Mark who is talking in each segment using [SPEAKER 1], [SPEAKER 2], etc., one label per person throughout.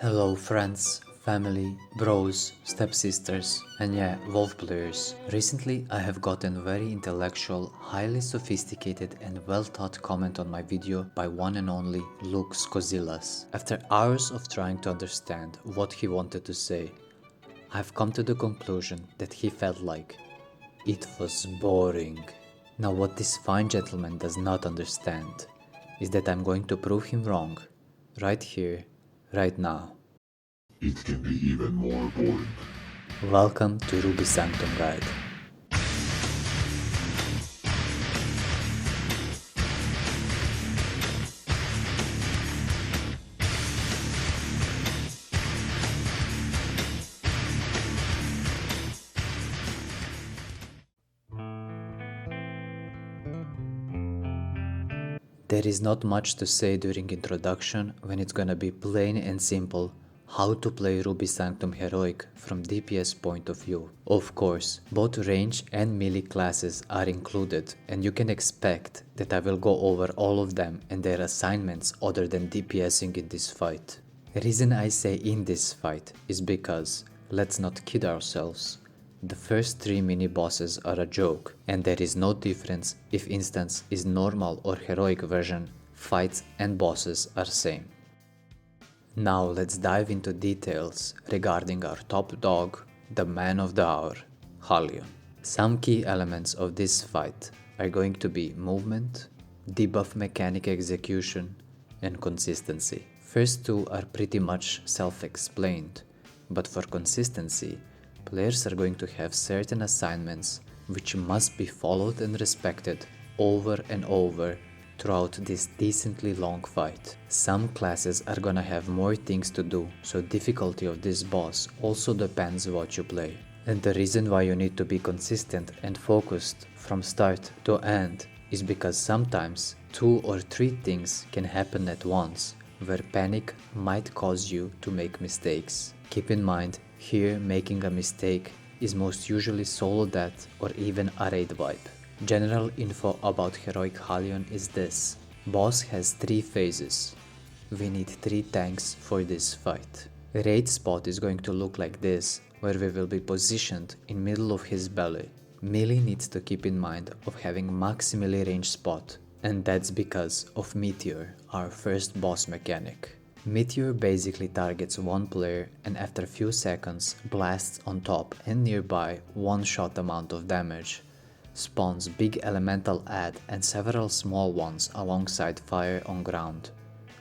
[SPEAKER 1] Hello friends, family, bros, stepsisters, and yeah, WoW players. Recently I have gotten very intellectual, highly sophisticated and well thought comment on my video by one and only Luke Skozillas. After hours of trying to understand what he wanted to say, I've come to the conclusion that he felt like it was boring. Now what this fine gentleman does not understand is that I'm going to prove him wrong, right here, right now.
[SPEAKER 2] It can be even more boring.
[SPEAKER 1] Welcome to Ruby Sanctum Guide. There is not much to say during introduction when it's gonna be plain and simple how to play Ruby Sanctum Heroic from DPS point of view. Of course, both range and melee classes are included and you can expect that I will go over all of them and their assignments other than DPSing in this fight. The reason I say in this fight is because, let's not kid ourselves, the first 3 mini-bosses are a joke, and there is no difference if instance is normal or heroic version, fights and bosses are same. Now let's dive into details regarding our top dog, the man of the hour, Halion. Some key elements of this fight are going to be movement, debuff mechanic execution, and consistency. First two are pretty much self-explained, but for consistency, players are going to have certain assignments which must be followed and respected over and over throughout this decently long fight. Some classes are gonna have more things to do, so difficulty of this boss also depends what you play. And the reason why you need to be consistent and focused from start to end is because sometimes 2 or 3 things can happen at once, where panic might cause you to make mistakes. Keep in mind, here making a mistake is most usually solo death or even a raid wipe. General info about Heroic Halion is this. Boss has 3 phases. We need 3 tanks for this fight. Raid spot is going to look like this, where we will be positioned in middle of his belly. Melee needs to keep in mind of having max melee range spot, and that's because of Meteor, our first boss mechanic. Meteor basically targets one player and after a few seconds blasts on top and nearby one-shot amount of damage, spawns big elemental ad and several small ones alongside fire on ground,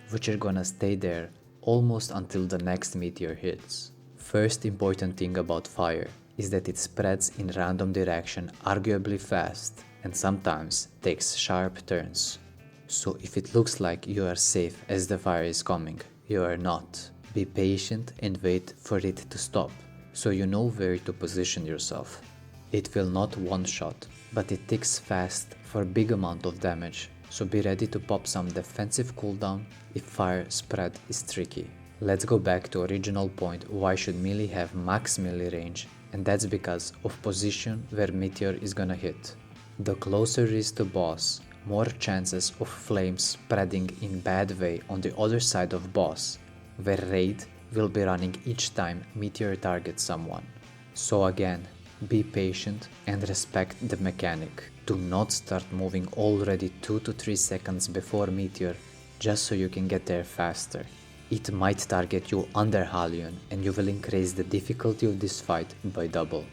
[SPEAKER 1] which are gonna stay there almost until the next meteor hits. First important thing about fire is that it spreads in random direction arguably fast and sometimes takes sharp turns. So if it looks like you are safe as the fire is coming, you are not. Be patient and wait for it to stop, so you know where to position yourself. It will not one-shot, but it ticks fast for big amount of damage, so be ready to pop some defensive cooldown if fire spread is tricky. Let's go back to original point why should melee have max melee range, and that's because of position where meteor is gonna hit. The closer is to boss, more chances of flames spreading in bad way on the other side of boss, where raid will be running each time meteor targets someone. So again, be patient and respect the mechanic. Do not start moving already 2 to 3 seconds before meteor just so you can get there faster. It might target you under Halion and you will increase the difficulty of this fight by double.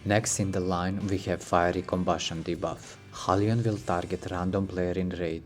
[SPEAKER 1] Next in the line we have Fiery Combustion debuff. Halion will target random player in raid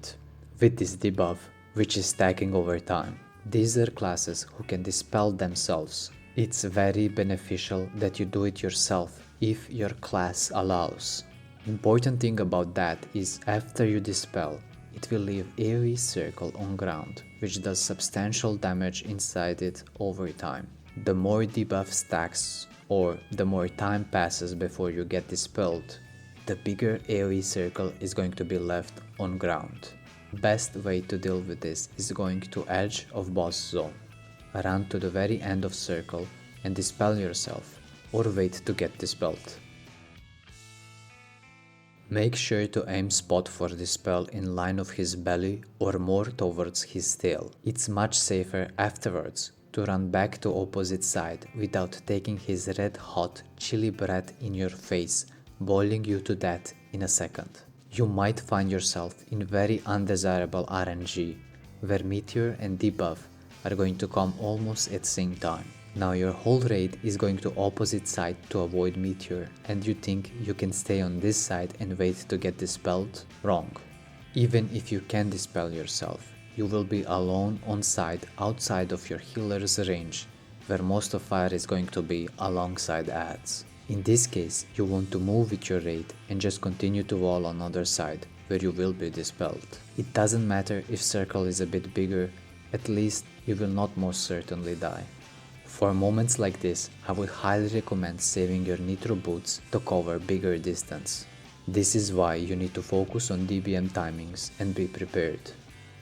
[SPEAKER 1] with this debuff, which is stacking over time. These are classes who can dispel themselves. It's very beneficial that you do it yourself if your class allows. Important thing about that is after you dispel, it will leave AoE circle on ground, which does substantial damage inside it over time. The more debuff stacks, or the more time passes before you get dispelled, the bigger AoE circle is going to be left on ground. Best way to deal with this is going to edge of boss zone. Run to the very end of circle and dispel yourself, or wait to get dispelled. Make sure to aim spot for this spell in line of his belly or more towards his tail. It's much safer afterwards to run back to opposite side without taking his red hot chili breath in your face, boiling you to death in a second. You might find yourself in very undesirable RNG, where Meteor and Debuff are going to come almost at the same time. Now your whole raid is going to opposite side to avoid Meteor, and you think you can stay on this side and wait to get dispelled? Wrong. Even if you can dispel yourself, you will be alone on side outside of your healer's range, where most of fire is going to be alongside ads. In this case, you want to move with your raid and just continue to wall on other side, where you will be dispelled. It doesn't matter if circle is a bit bigger, at least you will not most certainly die. For moments like this, I would highly recommend saving your nitro boots to cover bigger distance. This is why you need to focus on DBM timings and be prepared.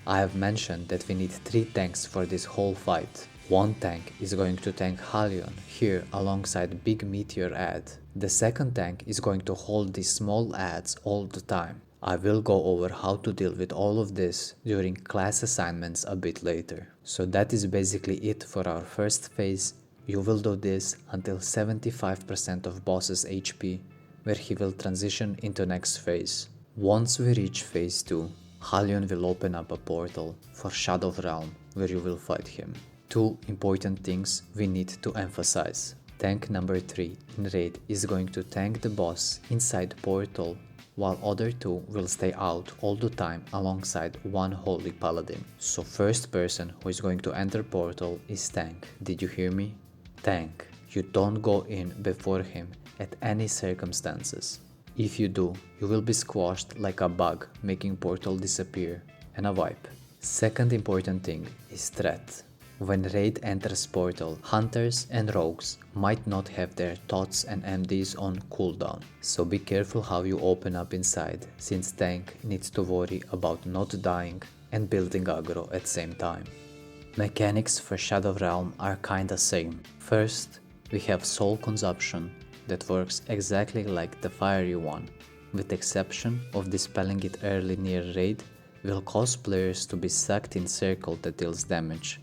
[SPEAKER 1] I have mentioned that we need 3 tanks for this whole fight. One tank is going to tank Halion here alongside big meteor ad. The second tank is going to hold these small ads all the time. I will go over how to deal with all of this during class assignments a bit later. So that is basically it for our first phase. You will do this until 75% of boss's HP, where he will transition into next phase. Once we reach phase 2, Halion will open up a portal for Shadow Realm where you will fight him. 2 important things we need to emphasize. Tank number 3 in raid is going to tank the boss inside portal, while other 2 will stay out all the time alongside one holy paladin. So first person who is going to enter portal is tank. Did you hear me? Tank. You don't go in before him at any circumstances. If you do, you will be squashed like a bug, making portal disappear, and a wipe. Second important thing is threat. When raid enters portal, hunters and rogues might not have their thoughts and MDs on cooldown, so be careful how you open up inside, since tank needs to worry about not dying and building aggro at same time. Mechanics for Shadow Realm are kinda same. First, we have soul consumption that works exactly like the fiery one, with exception of dispelling it early near raid will cause players to be sucked in circle that deals damage,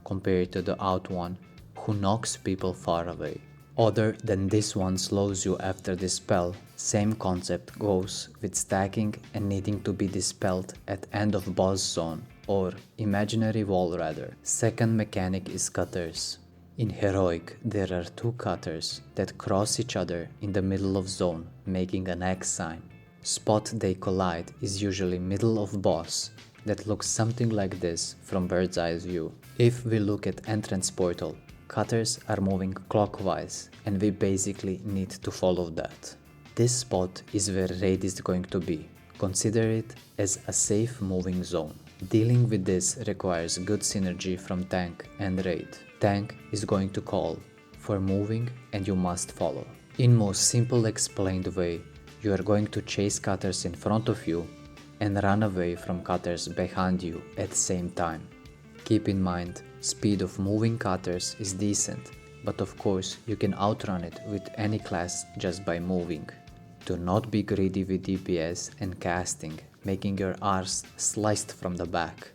[SPEAKER 1] compared to the out one who knocks people far away. Other than this one slows you after dispel, same concept goes with stacking and needing to be dispelled at end of boss zone or imaginary wall rather. Second mechanic is cutters. In Heroic, there are 2 cutters that cross each other in the middle of zone, making an X sign. Spot they collide is usually middle of boss, that looks something like this from bird's eye view. If we look at entrance portal, cutters are moving clockwise and we basically need to follow that. This spot is where raid is going to be. Consider it as a safe moving zone. Dealing with this requires good synergy from tank and raid. Tank is going to call for moving and you must follow. In most simple explained way, you are going to chase cutters in front of you and run away from cutters behind you at the same time. Keep in mind, speed of moving cutters is decent, but of course you can outrun it with any class just by moving. Do not be greedy with DPS and casting, making your arse sliced from the back,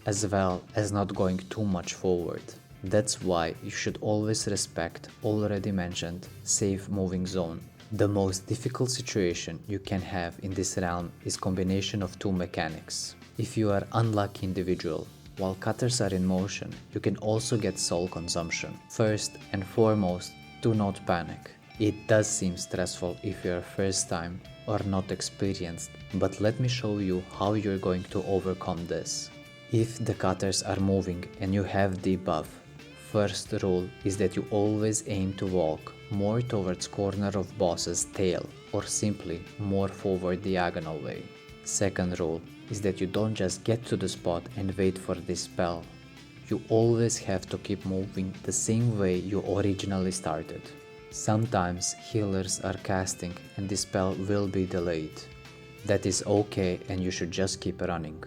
[SPEAKER 1] as well as not going too much forward. That's why you should always respect already mentioned safe moving zone. The most difficult situation you can have in this realm is combination of 2 mechanics. If you are unlucky individual, while cutters are in motion, you can also get soul consumption. First and foremost, do not panic. It does seem stressful if you are first time or not experienced, but let me show you how you're going to overcome this. If the cutters are moving and you have debuff, first rule is that you always aim to walk more towards corner of boss's tail or simply more forward diagonal way. Second rule is that you don't just get to the spot and wait for this spell. You always have to keep moving the same way you originally started. Sometimes healers are casting and the spell will be delayed. That is okay and you should just keep running.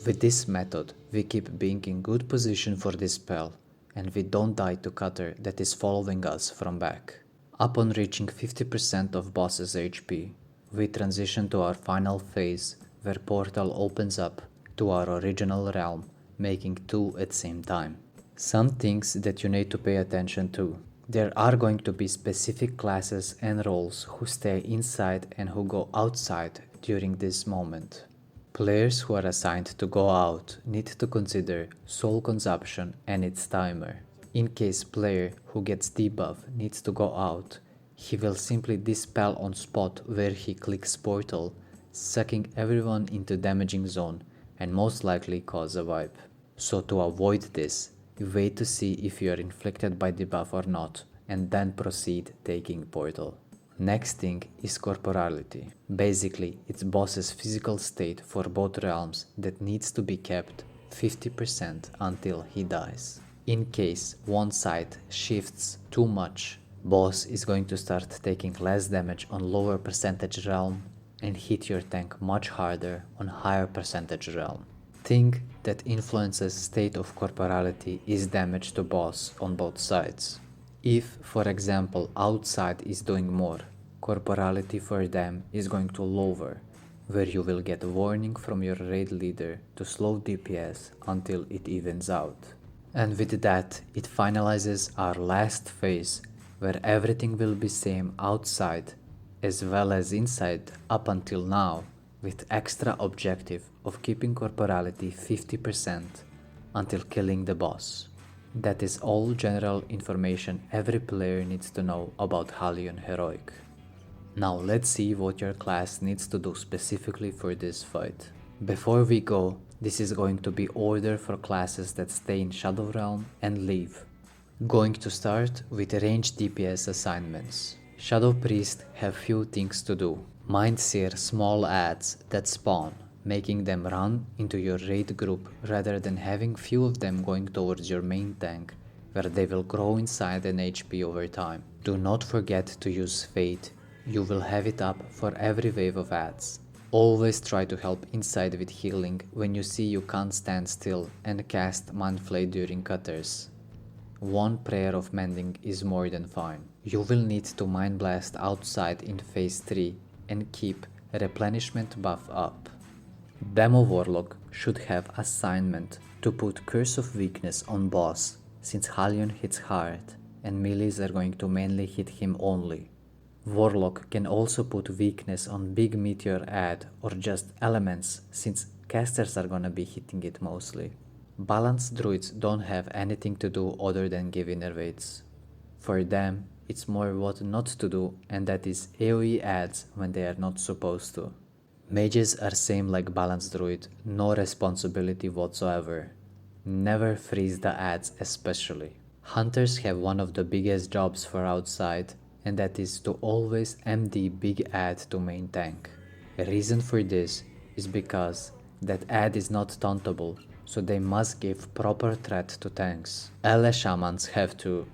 [SPEAKER 1] With this method, we keep being in good position for this spell and we don't die to cutter that is following us from back. Upon reaching 50% of boss's HP, we transition to our final phase where portal opens up to our original realm, making two at the same time. Some things that you need to pay attention to. There are going to be specific classes and roles who stay inside and who go outside during this moment. Players who are assigned to go out need to consider soul consumption and its timer. In case player who gets debuff needs to go out, he will simply dispel on spot where he clicks portal, sucking everyone into damaging zone and most likely cause a wipe. So to avoid this, you wait to see if you are inflicted by debuff or not, and then proceed taking portal. Next thing is corporality. Basically, it's boss's physical state for both realms that needs to be kept 50% until he dies. In case one side shifts too much, boss is going to start taking less damage on lower percentage realm and hit your tank much harder on higher percentage realm. Thing that influences state of corporality is damage to boss on both sides. If, for example, outside is doing more, corporality for them is going to lower, where you will get a warning from your raid leader to slow DPS until it evens out. And with that, it finalizes our last phase, where everything will be same outside as well as inside up until now, with extra objective of keeping corporality 50% until killing the boss. That is all general information every player needs to know about Halion Heroic. Now let's see what your class needs to do specifically for this fight. Before we go, this is going to be order for classes that stay in Shadow Realm and leave. Going to start with ranged DPS assignments. Shadow Priest have few things to do. Mind Seer small adds that spawn, making them run into your raid group rather than having few of them going towards your main tank, where they will grow inside an HP over time. Do not forget to use Fate. You will have it up for every wave of ads. Always try to help inside with healing when you see you can't stand still and cast Mind Flay during cutters. One prayer of mending is more than fine. You will need to Mind Blast outside in phase 3 and keep replenishment buff up. Demo Warlock should have assignment to put Curse of Weakness on boss, since Halion hits hard and melees are going to mainly hit him only. Warlock can also put weakness on Big Meteor Ad or just elements, since casters are gonna be hitting it mostly. Balanced druids don't have anything to do other than give innervates. For them, it's more what not to do, and that is AoE ads when they are not supposed to. Mages are same like balanced druid, no responsibility whatsoever. Never freeze the ads especially. Hunters have one of the biggest jobs for outside, and that is to always MD big ad to main tank. A reason for this is because that ad is not tauntable, so they must give proper threat to tanks. LA shamans have to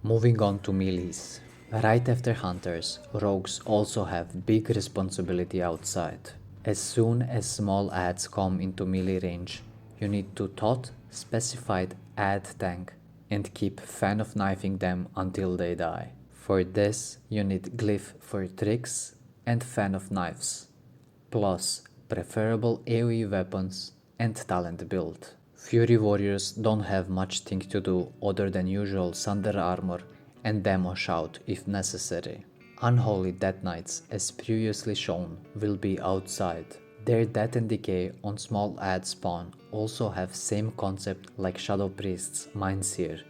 [SPEAKER 1] Moving on to melees. Right after hunters, rogues also have big responsibility outside. As soon as small ads come into melee range, you need to tot specified ad tank and keep fan of knifing them until they die. For this, you need glyph for tricks and fan of knives, plus preferable AoE weapons and talent build. Fury warriors don't have much thing to do other than usual Sunder armor and demo shout if necessary. Unholy Death Knights, as previously shown, will be outside. Their Death and Decay on small ad spawn also have same concept like Shadow Priest's Mind Seer,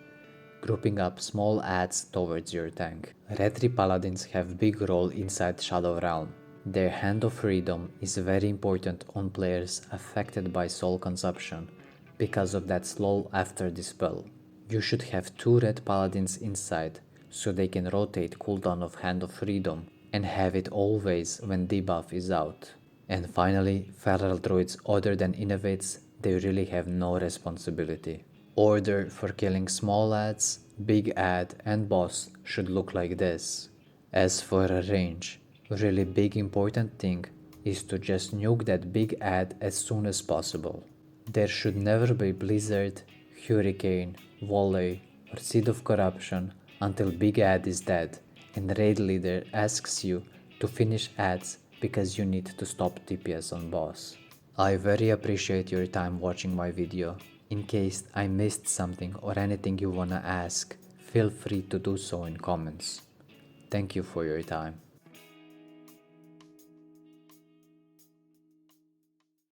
[SPEAKER 1] grouping up small ads towards your tank. Retri Paladins have big role inside Shadow Realm. Their Hand of Freedom is very important on players affected by soul consumption, because of that slow after dispel. You should have 2 red paladins inside, so they can rotate cooldown of Hand of Freedom and have it always when debuff is out. And finally, feral druids other than innovates, they really have no responsibility. Order for killing small ads, big ad and boss should look like this. As for a range, really big important thing is to just nuke that big ad as soon as possible. There should never be Blizzard, Hurricane, Volley, or Seed of Corruption until Big Ad is dead and Raid Leader asks you to finish ads because you need to stop DPS on boss. I very appreciate your time watching my video. In case I missed something or anything you wanna ask, feel free to do so in comments. Thank you for your time.